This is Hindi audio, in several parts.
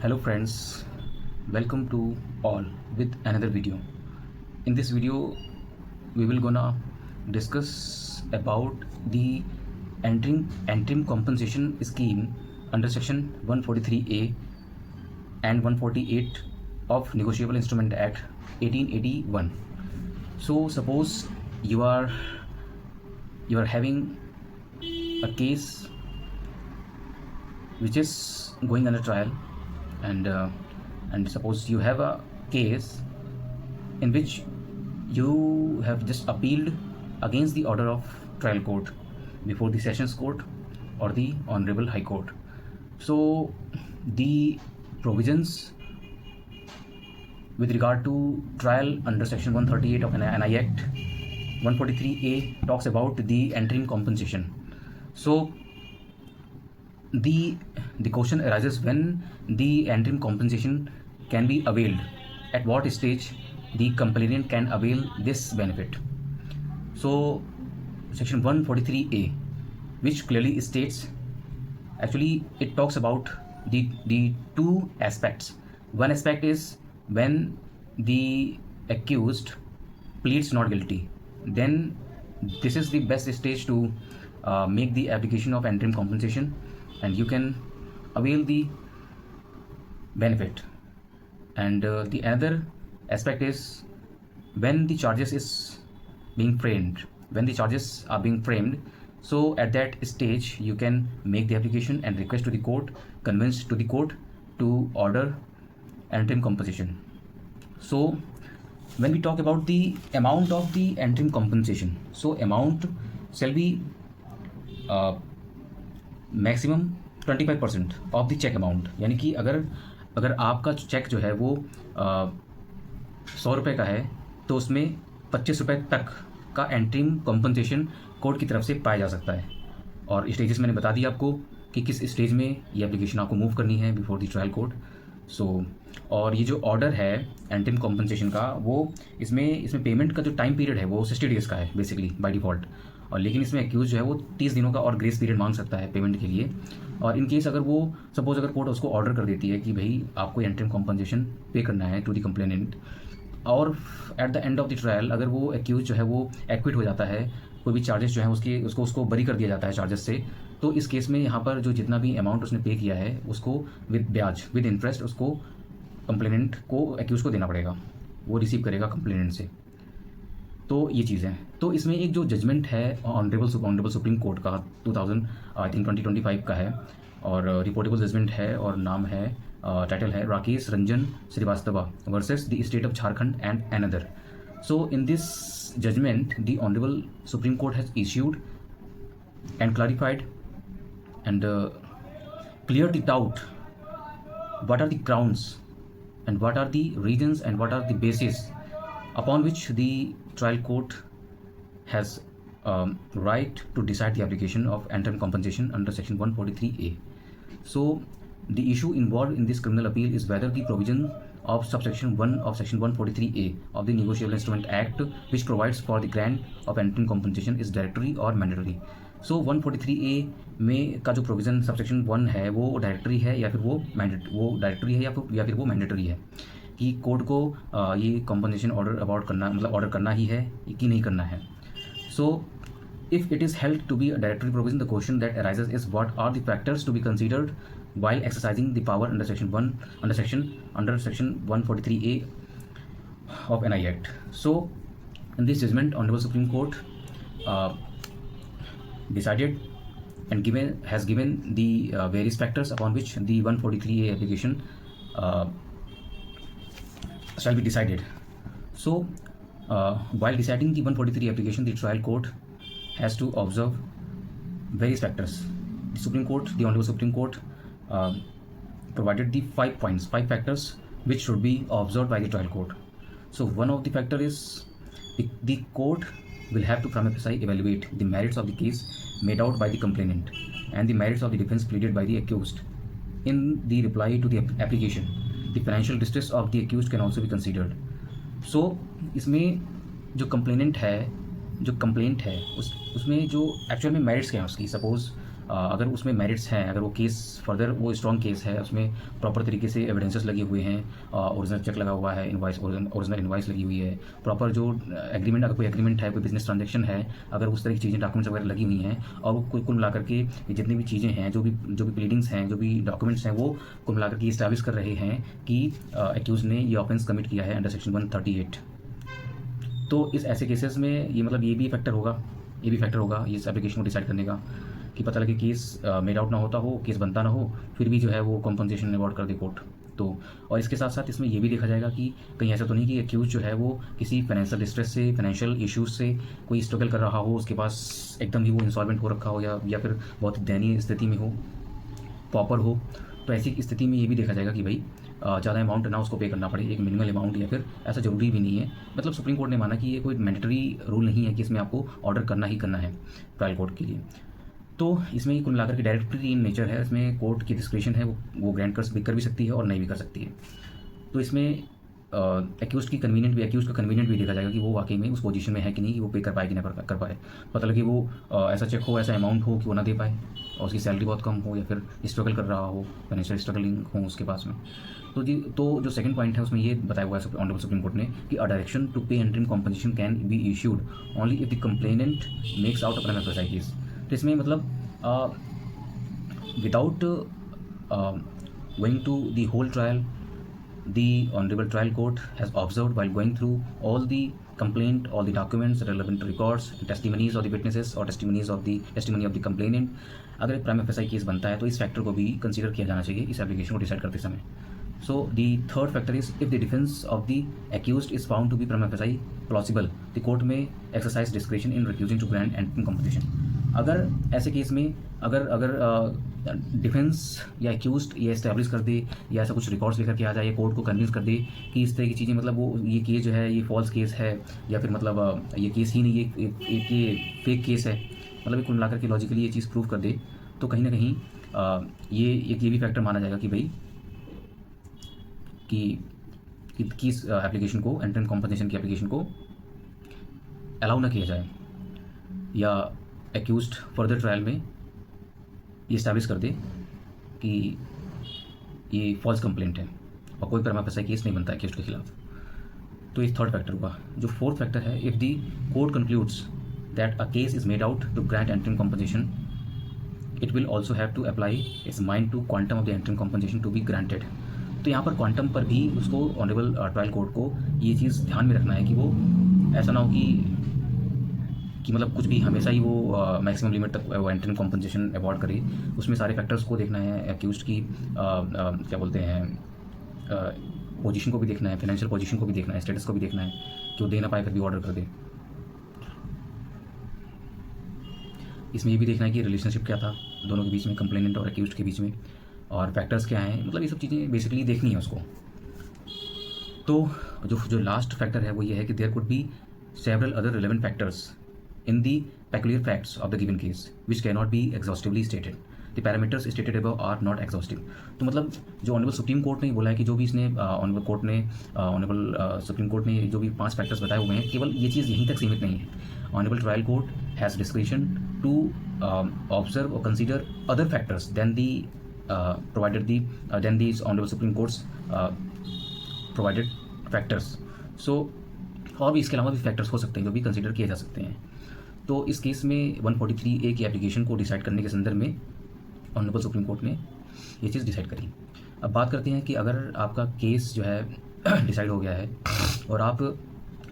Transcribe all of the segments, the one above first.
Hello friends, welcome to all with another video. In this video, we will gonna discuss about the interim compensation scheme under section 143A and 148 of Negotiable Instrument Act 1881. So suppose you are having a case which is going under trial, and suppose you have a case in which you have just appealed against the order of trial court before the sessions court or the honorable high court. So the provisions with regard to trial under section 138 of NI Act 143A talks about the interim compensation. So the question arises when the interim compensation can be availed, at what stage the complainant can avail this benefit. So section 143A, which clearly states, actually it talks about the two aspects. One aspect is when the accused pleads not guilty, then this is the best stage to make the application of interim compensation, and you can avail the benefit. And the other aspect is when the charges is being framed, when the charges are being framed. So at that stage you can make the application and request to the court, convince to the court to order interim compensation. So when we talk about the amount of the interim compensation, so amount shall be maximum 25% of the cheque amount, यानी कि अगर आपका चेक जो है वो 100 रुपये का है तो उसमें 25 रुपये तक का एंट्रीम कॉम्पनसेशन कोर्ट की तरफ से पाया जा सकता है. और स्टेजेस मैंने बता दिया आपको कि किस स्टेज में ये एप्लीकेशन आपको मूव करनी है बिफोर द ट्रायल कोर्ट. सो और ये जो ऑर्डर है एंट्रीम कॉम्पनसेशन का, वो इसमें पेमेंट का जो टाइम पीरियड है वो 60 डेज़ का है बेसिकली बाय डिफ़ॉल्ट. और लेकिन इसमें एक्यूज जो है वो 30 दिनों का और ग्रेस पीरियड मांग सकता है पेमेंट के लिए. और इन केस अगर वो सपोज अगर कोर्ट उसको ऑर्डर कर देती है कि भाई आपको एंट्रीम कॉम्पनसेशन पे करना है टू द कंप्लेनेंट, और at the end of the trial अगर वो एक्यूज जो है वो एक्विट हो जाता है, कोई भी चार्जेस जो है उसको बरी कर दिया जाता है चार्जेस से, तो इस केस में यहाँ पर जो जितना भी अमाउंट उसने पे किया है उसको विद ब्याज विद इंटरेस्ट उसको कंप्लेनेंट को एक्यूज को देना पड़ेगा, वो रिसीव करेगा कंप्लेनेंट से. तो ये चीज़ है. तो इसमें एक जो जजमेंट है ऑनरेबल सुप्रीम कोर्ट का 2025 का है, और रिपोर्टेबल जजमेंट है, और नाम है टाइटल है Rakesh Ranjan Shrivastava versus the state of Jharkhand and another. So in this judgment the honourable supreme court has issued and clarified and cleared the doubt what are the grounds and what are the reasons and what are the basis upon which the trial court has right to decide the application of interim compensation under section 143A. So the issue involved in this criminal appeal is whether the provision of subsection 1 of section 143A of the Negotiable Instrument Act, which provides for the grant of interim compensation, is directory or mandatory. So 143A में का जो प्रोविज़न सबसेक्शन 1 है वो डायरेक्टरी है या फिर वो डायरेक्टरी है या फिर वो मैंडेटरी है, कि कोर्ट को ये कॉम्पनसेशन ऑर्डर अबाउट करना, मतलब ऑर्डर करना ही है कि नहीं करना है. So if it is held to be a directory provision, the question that arises is what are the factors to be considered while exercising the power under section 143A of NI Act. So in this judgment, Honorable Supreme Court decided and has given the various factors upon which the 143A application shall be decided. So while deciding the 143 application, the trial court has to observe various factors. The Honorable Supreme Court provided the 5 factors which should be observed by the trial court. So one of the factor is the court will have to prima facie evaluate the merits of the case made out by the complainant and the merits of the defense pleaded by the accused. In the reply to the application, the financial distress of the accused can also be considered. So इसमें जो कंप्लेंट है उसमें जो एक्चुअल में मेरिट्स क्या है उसकी, सपोज अगर उसमें मेरिट्स हैं, अगर वो केस फर्दर वो स्ट्रॉन्ग केस है, उसमें प्रॉपर तरीके से एविडेंसेस लगे हुए हैं, ओरिजिनल चेक लगा हुआ है, इनवाइस ओरिजिनल इनवाइस लगी हुई है, प्रॉपर जो एग्रीमेंट, अगर कोई एग्रीमेंट है, कोई बिजनेस ट्रांजेक्शन है, अगर उस तरह की चीज़ें डॉक्यूमेंट्स वगैरह लगी हुई हैं, और वो कुल मिलाकर के ये जितनी भी चीज़ें हैं, जो भी प्लीडिंग्स हैं, जो भी डॉक्यूमेंट्स हैं, वो कुल मिलाकर के इस्टेब्लिश कर रहे हैं कि एक्यूज ने ये ऑफेंस कमिट किया है अंडर सेक्शन 138। तो इस ऐसे केसेस में ये मतलब ये भी फैक्टर होगा इस एप्लीकेशन को डिसाइड करने का, कि पता लगे केस मेड आउट ना होता हो, केस बनता ना हो, फिर भी जो है वो कॉम्पनसेशन अवॉर्ड कर दे कोर्ट। तो और इसके साथ साथ इसमें ये भी देखा जाएगा कि कहीं ऐसा तो नहीं कि एक्यूज जो है वो किसी फाइनेंशियल डिस्ट्रेस से, फाइनेंशियल इश्यूज से कोई स्ट्रगल कर रहा हो, उसके पास एकदम ही वो इंसॉल्वेंट हो रखा हो, या फिर बहुत दयनीय स्थिति में हो, पॉपर हो। तो ऐसी स्थिति में ये भी देखा जाएगा कि भाई ज़्यादा अमाउंट ना उसको पे करना पड़े, एक मिनिमल अमाउंट, या फिर ऐसा ज़रूरी भी नहीं है। मतलब सुप्रीम कोर्ट ने माना कि ये कोई मैंडेटरी रूल नहीं है कि इसमें आपको ऑर्डर करना ही करना है ट्रायल कोर्ट के लिए। तो इसमें कुल मिलाकर के डायरेक्टरी इन नेचर है, इसमें कोर्ट की डिस्क्रिप्शन है, वो ग्रांट कर भी सकती है और नहीं भी कर सकती है। तो इसमें एक्यूज का कन्वीनियंट भी देखा जाएगा कि वो वाकई में उस पोजीशन में है कि नहीं, कि वो पे कर पाए कि ना कर पाए। पता लगे वो ऐसा चेक हो, ऐसा अमाउंट हो कि वो ना दे पाए, और उसकी सैलरी बहुत कम हो, या फिर स्ट्रगल कर रहा हो, फाइनेंशियल स्ट्रगलिंग हो उसके पास में। तो जो सेकंड पॉइंट है उसमें ये बताया हुआ है ऑनरेबल सुप्रीम कोर्ट ने कि a direction to pay interim compensation can be issued only if the complainant makes out अपना एफएसआई केस। तो इसमें मतलब without going to the whole trial, the honorable trial court has observed while going through all the complaint, all the documents, relevant records, testimonies of the witnesses or testimony of the complainant, अगर प्राइम एफएसआई केस बनता है तो इस फैक्टर को भी कंसीडर किया जाना चाहिए इस एप्लीकेशन को डिसाइड करते समय। So the third factor is if the defence of the accused is found to be prima facie plausible, the court may exercise discretion in refusing to grant interim compensation. अगर ऐसे केस में अगर डिफेंस या एक्यूज्ड ये इस्टेब्लिश कर दे, या ऐसा कुछ रिकॉर्ड्स लेकर के आ जाए, कोर्ट को कन्विंस कर दे कि इस तरह की चीज़ें, मतलब वो ये केस जो है ये फॉल्स केस है, या फिर मतलब ये केस ही नहीं, ये फेक केस है, मतलब कुल मिलाकर के लॉजिकली ये चीज़ प्रूव कर दे, तो कहीं ना कहीं ये भी फैक्टर माना जाएगा कि भाई कि इस एप्लीकेशन को, एंट्रीम कॉम्पनसेशन की एप्लीकेशन को अलाउ ना किया जाए, या एक्यूज्ड फर्दर ट्रायल में ये इस्टेब्लिश कर दे कि ये फॉल्स कंप्लेंट है और कोई प्राइम एफएसआई केस नहीं बनता है एक्यूज्ड के खिलाफ। तो ये थर्ड फैक्टर हुआ। जो फोर्थ फैक्टर है, if the court concludes that a case is made out to grant interim compensation, it will also have to apply its mind to quantum of the interim compensation to be granted. तो यहाँ पर क्वांटम पर भी उसको ऑनरेबल ट्रायल कोर्ट को ये चीज़ ध्यान में रखना है कि वो ऐसा ना हो कि मतलब कुछ भी हमेशा ही वो मैक्सिमम लिमिट तक वो एंट्रीम कॉम्पनसेशन अवॉर्ड करे। उसमें सारे फैक्टर्स को देखना है, एक्यूज्ड की क्या बोलते हैं पोजीशन को भी देखना है, फाइनेंशियल पोजीशन को भी देखना है, स्टेटस को भी देखना है कि वो दे ना पाए फिर भी ऑर्डर कर दे। इसमें ये भी देखना है कि रिलेशनशिप क्या था दोनों के बीच में, कंप्लेनेंट और एक्यूज्ड के बीच में, और फैक्टर्स क्या हैं, मतलब ये सब चीज़ें बेसिकली देखनी है उसको। तो जो लास्ट फैक्टर है वो ये है कि there could be several other relevant factors in the peculiar facts of the given case which cannot be exhaustively stated. The parameters stated above are not exhaustive. तो मतलब जो ऑनरेबल सुप्रीम कोर्ट ने बोला है कि जो भी इसने ऑनरेबल सुप्रीम कोर्ट ने जो भी 5 फैक्टर्स बताए हुए हैं, केवल ये चीज़ यहीं तक सीमित नहीं है। Honourable trial court has discretion to observe और consider other factors then the then these honourable supreme courts provided factors. So और भी इसके अलावा भी फैक्टर्स हो सकते हैं जो भी कंसिडर किए जा सकते हैं। तो इस केस में 143A की एप्लीकेशन को डिसाइड करने के संदर्भ में ऑनरेबल सुप्रीम कोर्ट ने ये चीज़ डिसाइड करी। अब बात करते हैं कि अगर आपका केस जो है डिसाइड हो गया है और आप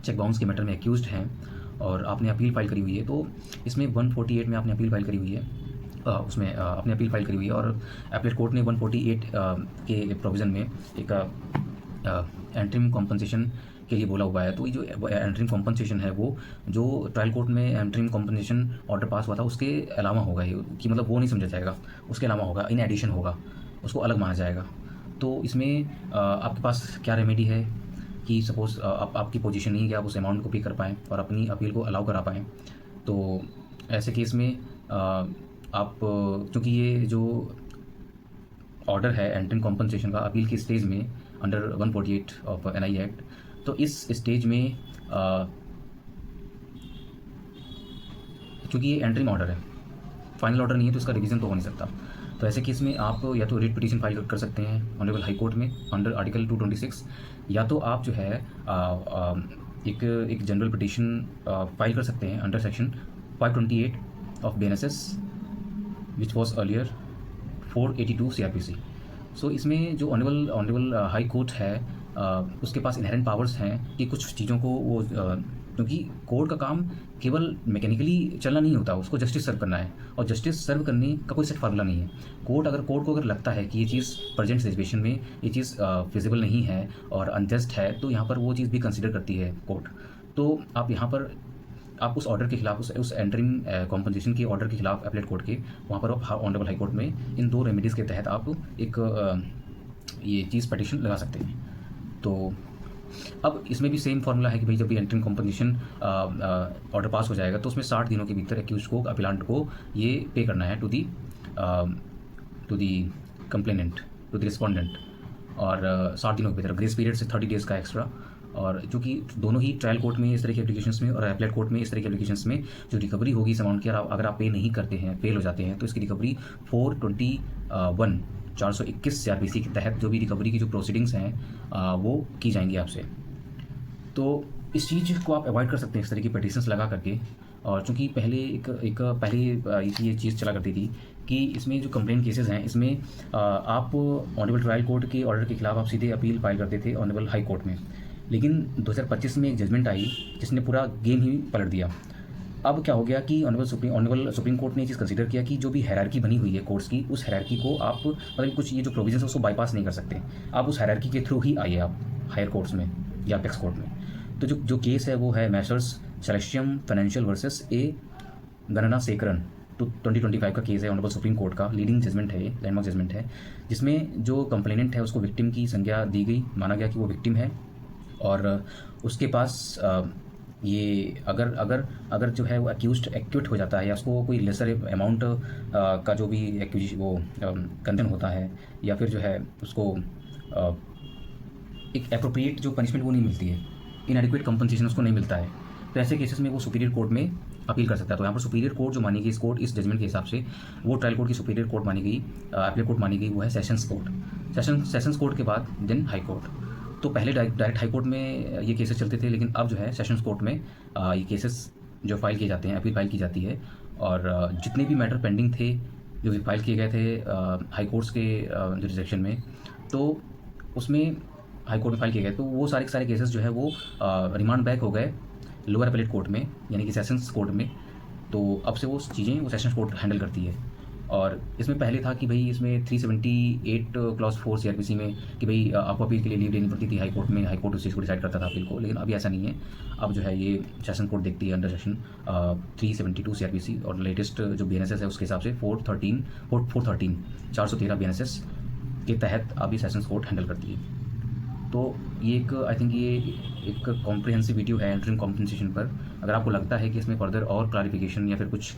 चेक बाउंस के मैटर में एक्यूज्ड हैं और आपने अपील फाइल करी हुई है, तो इसमें 148 में आपने अपील फाइल करी हुई है, उसमें आपने अपील फाइल करी हुई है, और अपील कोर्ट ने 148 के प्रोविज़न में एक एंट्रीम कॉम्पनसेशन के लिए बोला हुआ है। तो ये जो एंट्रीम कॉम्पनसेशन है वो जो ट्रायल कोर्ट में एंट्रीम कॉम्पनसेशन ऑर्डर पास हुआ था उसके अलावा होगा, ये कि मतलब वो नहीं समझा जाएगा, उसके अलावा होगा, इन एडिशन होगा, उसको अलग माना जाएगा। तो इसमें आपके पास क्या रेमेडी है कि सपोज़ आपकी पोजीशन नहीं है कि आप उस अमाउंट को पे कर पाएँ और अपनी अपील को अलाउ करा पाएँ। तो ऐसे केस में आप क्योंकि ये जो ऑर्डर है एंट्रीम कॉम्पनसेशन का अपील की स्टेज में अंडर 148 ऑफ NI एक्ट, तो इस स्टेज में क्योंकि ये एंट्रीम ऑर्डर है, फाइनल ऑर्डर नहीं है तो इसका रिवीजन तो हो नहीं सकता। तो ऐसे केस में आप या तो रिट पिटीशन फाइल कर सकते हैं ऑनरेबल हाई कोर्ट में अंडर आर्टिकल 226, या तो आप जो है एक जनरल पिटीशन फाइल कर सकते हैं under section 528 of BNSS which was earlier 482 CRPC। सो इसमें जो ऑनरेबल हाई कोर्ट है उसके पास इनहेरेंट पावर्स हैं कि कुछ चीज़ों को वो क्योंकि कोर्ट का काम केवल मैकेनिकली चलना नहीं होता, उसको जस्टिस सर्व करना है, और जस्टिस सर्व करने का कोई सेट फार्मूला नहीं है। कोर्ट को अगर लगता है कि ये चीज़ प्रेजेंट सिचुएशन में ये चीज़ फिजिबल नहीं है और अनजस्ट है, तो यहाँ पर वो चीज़ भी कंसिडर करती है कोर्ट। तो आप यहाँ पर आप उस ऑर्डर के खिलाफ उस एंटरिंग कॉम्पनसेशन के ऑर्डर के खिलाफ एपलेट कोर्ट के वहाँ पर आप ऑनरेबल हाई कोर्ट में इन 2 रेमेडीज़ के तहत आप एक ये चीज़ पटिशन लगा सकते हैं। तो अब इसमें भी सेम फार्मूला है कि भाई जब भी एंटरिंग कॉम्पनसेशन ऑर्डर पास हो जाएगा तो उसमें 60 दिनों के भीतर एक्यूज को अपीलांट को ये पे करना है to the complainant to the respondent, और 60 दिनों के भीतर ग्रेस पीरियड से 30 डेज़ का एक्स्ट्रा। और जो कि दोनों ही ट्रायल कोर्ट में इस तरह के एप्लीकेशंस में और एपलेट कोर्ट में इस तरह के एप्लीकेशंस में जो रिकवरी होगी इस अमाउंट की, अगर आप पे नहीं करते हैं, फेल हो जाते हैं, तो इसकी रिकवरी 421 CRPC के तहत जो भी रिकवरी की जो प्रोसीडिंग्स हैं वो की जाएंगी आपसे। तो इस चीज़ को आप अवॉइड कर सकते हैं इस तरह की पटिशन्स लगा करके। और चूँकि पहले ये चीज़ चला करती थी कि इसमें जो कंप्लेंट केसेस हैं इसमें आप ऑनरेबल ट्रायल कोर्ट के ऑर्डर के खिलाफ आप सीधे अपील फाइल करते थे ऑनरेबल हाई कोर्ट में, लेकिन 2025 में एक जजमेंट आई जिसने पूरा गेम ही पलट दिया। अब क्या हो गया कि ऑनरेबल सुप्रीम कोर्ट ने ये चीज़ कंसीडर किया कि जो भी हायरार्की बनी हुई है कोर्ट्स की, उस हायरार्की को आप मतलब कुछ ये जो प्रोविजंस है उसको बाईपास नहीं कर सकते, आप उस हायरार्की के थ्रू ही आइए आप हायर कोर्ट्स में या अपेक्स कोर्ट में। तो जो केस है वो है मैसर्स सेलेस्टियम फाइनेंशियल वर्सेस ए गणना सेकरन 2025 का केस है ऑनरेबल सुप्रीम कोर्ट का। लीडिंग जजमेंट है, ये लैंडमार्क जजमेंट है, जिसमें जो कंप्लेनेंट है उसको विक्टिम की संज्ञा दी गई, माना गया कि वो विक्टिम है, और उसके पास ये अगर जो है वो एक्यूज्ड एक्विट हो जाता है या उसको कोई लेसर अमाउंट का जो भी कंटेंट होता है, या फिर जो है उसको एक एप्रोप्रिएट जो पनिशमेंट वो नहीं मिलती है, इनएडिक्वेट कंपनसेशन उसको नहीं मिलता है, तो ऐसे केसेस में वो सुपीरियर कोर्ट में अपील कर सकता है। तो यहाँ पर सुपीरियर कोर्ट जो मानी गई इस जजमेंट के हिसाब से वो ट्रायल कोर्ट की सुपीरियर कोर्ट मानी गई, अपील कोर्ट मानी गई, वो है सेशंस कोर्ट। सेशंस कोर्ट के बाद देन हाई कोर्ट। तो पहले डायरेक्ट हाई कोर्ट में ये केसेस चलते थे, लेकिन अब जो है सेशंस कोर्ट में ये केसेस जो फाइल किए जाते हैं, अपील फाइल की जाती है, और जितने भी मैटर पेंडिंग थे जो फाइल किए गए थे हाई कोर्ट्स के जुरिसडिक्शन में, तो उसमें हाई कोर्ट में फाइल किए गए, तो वो सारे के सारे केसेस जो है वो रिमांड बैक हो गए लोअर अपीलेट कोर्ट में, यानी कि सेशंस कोर्ट में। तो अब से वो चीज़ें वो सेशंस कोर्ट हैंडल करती है। और इसमें पहले था कि भाई इसमें 378 क्लॉज 4 CRPC में कि भाई आपको अपील के लिए लीव लेनी पड़ती थी हाई कोर्ट में, हाई कोर्ट उस चीज़ को डिसाइड करता था अपील को, लेकिन अभी ऐसा नहीं है। अब जो है ये सेशन कोर्ट देखती है अंडर सेक्शन 372 CRPC, और लेटेस्ट जो BNSS है उसके हिसाब से 413 BNSS के तहत अभी सेशंस कोर्ट हैंडल करती है। तो ये आई थिंक ये एक कॉम्प्रिहेंसिव वीडियो है एंटरिंग कॉम्पनसेशन पर। अगर आपको लगता है कि इसमें फर्दर और क्लैरिफिकेशन या फिर कुछ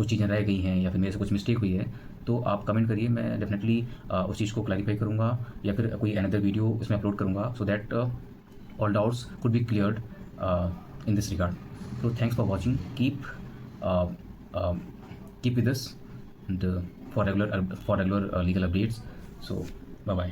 चीज़ें रह गई हैं या फिर मेरे से कुछ मिस्टेक हुई है, तो आप कमेंट करिए, मैं डेफिनेटली उस चीज़ को क्लैरिफाई करूँगा या फिर कोई अनदर वीडियो इसमें अपलोड करूँगा, so that all doubts could be cleared in this regard. तो thanks for watching, keep with us for regular legal updates. So bye bye.